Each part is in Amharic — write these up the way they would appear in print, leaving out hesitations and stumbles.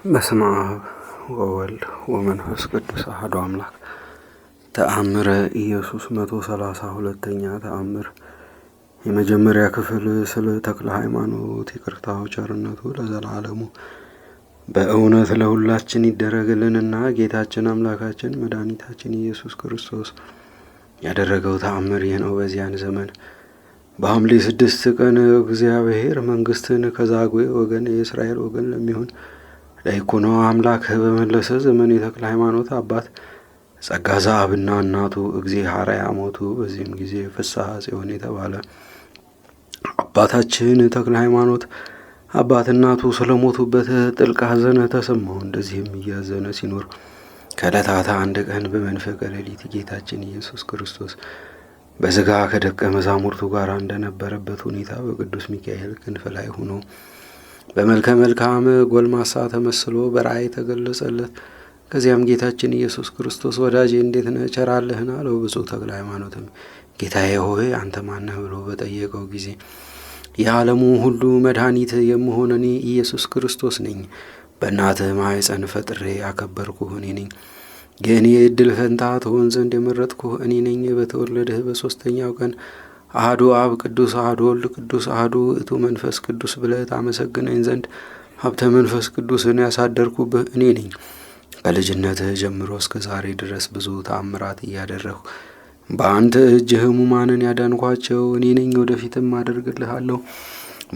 በስመ አብ ወወልድ ወመንፈስ ቅዱስ አሐዱ አምላክ። ተአምረ ኢየሱስ 132ኛ ተአምር። የመጀመሪያ ክፍል ስለ ተክለ ሃይማኖት ይቅርታው ቸርነቱ ለዘላለሙ በእውነት ለሁላችን ይደረግልንና ጌታችን አምላካችን መድኃኒታችን ኢየሱስ ክርስቶስ ያደረገው ተአምር ይህ ነው። በዚያን ዘመን በሐምሌ 6 ቀን እግዚአብሔር መንግስትን ከዛጉዌ ወገን የእስራኤል ወገን ለሚሆን ለይኩኖ አምላክ በመለሰ ዘመን የተክለ ሃይማኖት አባት ጸጋ ዘአብና እናቱ እግዚአብሔር ሞቱ። በዚህም ጊዜ ፍስሐ ጽዮን የተባለ አባታችን ተክለ ሃይማኖት አባት እናቱ ስለሞቱበት ጥልቅ ሐዘን ተሰማው። እንደዚህም እያዘነ ሲኖር ከዕለታት አንድ ቀን በመንፈቀ ሌሊት ጌታችን ኢየሱስ ክርስቶስ በሥጋ ከደቀ መዛሙርቱ ጋር እንደነበረበት ሁኔታ በቅዱስ ሚካኤል ክንፍ ላይ ሆኖ በመልከ መልካም ጎልማሳ ተመስሎ በራእይ ተገለጸለት። ከዚያም ጌታችን ኢየሱስ ክርስቶስ ወዳጄ እንዴት ነህ? ቸር አለህን? አለው። ብፁዕ ተክለ ሃይማኖትም ጌታዬ ሆይ አንተ ማነህ? ብሎ በጠየቀው ጊዜ የዓለሙ ሁሉ መድኃኒት የምሆን እኔ ኢየሱስ ክርስቶስ ነኝ። በእናትህ ማኅፀን ፈጥሬ ያከበርኩህ እኔ ነኝ። የእኔ ዕድል ፈንታ ትሆን ዘንድ የመረጥኩህ እኔ ነኝ። በተወለድህ በሦስተኛው ቀን አሐዱ አብ ቅዱስ አሐዱ ወልድ ቅዱስ አሐዱ ውእቱ መንፈስ ቅዱስ ብለህ ታመሰግነኝ ዘንድ ሀብተ መንፈስ ቅዱስን ያሳደርኩብህ እኔ ነኝ። ከልጅነትህ ጀምሮ እስከ ዛሬ ድረስ ብዙ ተአምራት እያደረግሁ በአንተ እጅ ሕሙማንን ያዳንኳቸው እኔ ነኝ። ወደፊትም አደርግልሃለሁ።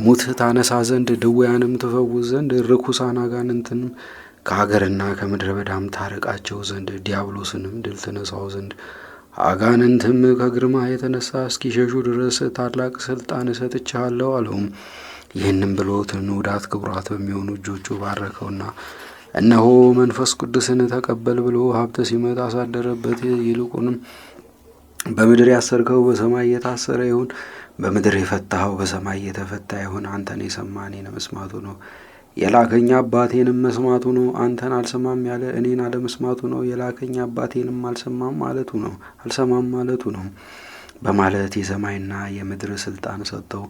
ሙት ታነሳ ዘንድ፣ ድውያንም ትፈውስ ዘንድ፣ ርኩሳን አጋንንትንም ከሀገርና ከምድረ በዳም ታርቃቸው ዘንድ፣ ዲያብሎስንም ድል ትነሳው ዘንድ አጋንንትም ከግርማ የተነሳ እስኪሸሹ ድረስ ታላቅ ስልጣን እሰጥቻለሁ አለውም። ይህንም ብሎት ንዑዳት ክቡራት በሚሆኑ እጆቹ ባረከውና እነሆ መንፈስ ቅዱስን ተቀበል ብሎ ሀብተ ሲመት አሳደረበት። ይልቁንም በምድር ያሰርከው በሰማይ የታሰረ ይሁን፣ በምድር የፈታኸው በሰማይ የተፈታ ይሁን። አንተን የሰማ እኔን መስማቱ ነው። የላከኝ አባቴንም መስማቱ ነው። አንተን አልሰማም ያለ እኔን አለመስማቱ ነው። የላከኝ አባቴንም አልሰማም ማለቱ ነው በማለት የሰማይና የምድር ስልጣን ሰጠው።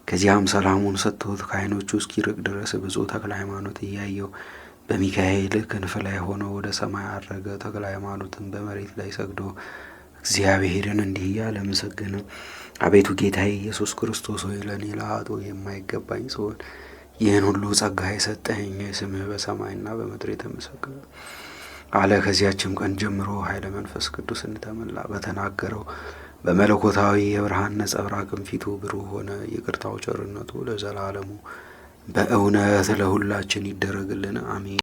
ከዚያም ሰላሙን ሰጥቶት ከዓይኖቹ እስኪርቅ ድረስ ብፁዕ ተክለ ሃይማኖት እያየው በሚካኤል ክንፍ ላይ ሆኖ ወደ ሰማይ አረገ። ተክለ ሃይማኖትን በመሬት ላይ ሰግዶ እግዚአብሔርን እንዲህ እያለ አመሰገነ። አቤቱ ጌታዬ ኢየሱስ ክርስቶስ ሆይ ለእኔ ለኃጥእ የማይገባኝ ሲሆን ይህን ሁሉ ጸጋ የሰጠኸኝ ስምህ በሰማይና በምድር የተመሰገነ አለ። ከዚያችም ቀን ጀምሮ ኃይለ መንፈስ ቅዱስን ተመላ። በተናገረው በመለኮታዊ የብርሃን ነጸብራቅም ፊቱ ብሩህ ሆነ። ይቅርታው ቸርነቱ ለዘላለሙ በእውነት ለሁላችን ይደረግልን፣ አሜን።